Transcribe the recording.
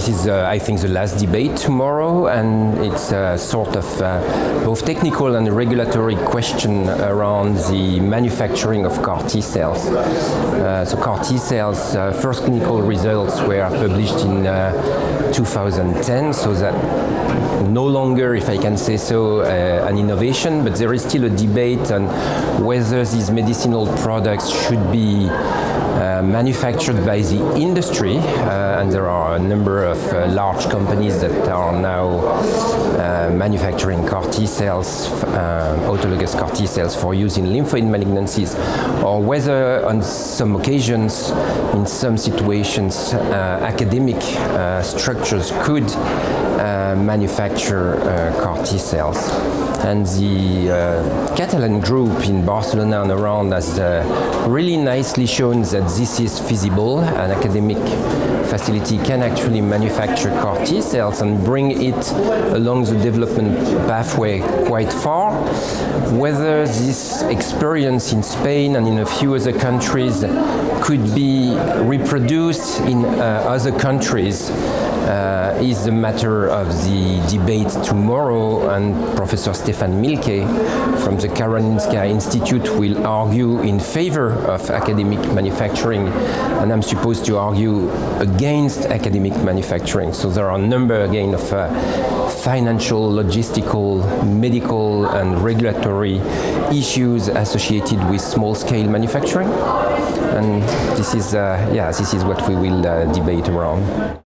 this is, I think, the last debate tomorrow, and it's a sort of both technical and regulatory question around the manufacturing of CAR T cells. So CAR T cells, first clinical results were published in 2010, so that no longer, if I can say so, an innovation, but there is still a debate on whether these medicinal products should be manufactured by the industry, and there are a number of large companies that are now manufacturing CAR T cells, autologous CAR T cells for use in lymphoid malignancies, or whether on some occasions, in some situations, academic structures could manufacture CAR T cells. And the Catalan group in Barcelona and around has really nicely shown that this is feasible. An academic facility can actually manufacture CAR T cells and bring it along the development pathway quite far. Whether this experience in Spain and in a few other countries could be reproduced in other countries is a matter of the debate tomorrow, and Professor Stefan Mielke from the Karolinska Institute will argue in favor of academic manufacturing, and I'm supposed to argue against academic manufacturing. So there are a number again of financial, logistical, medical and regulatory issues associated with small-scale manufacturing, and this is what we will debate around.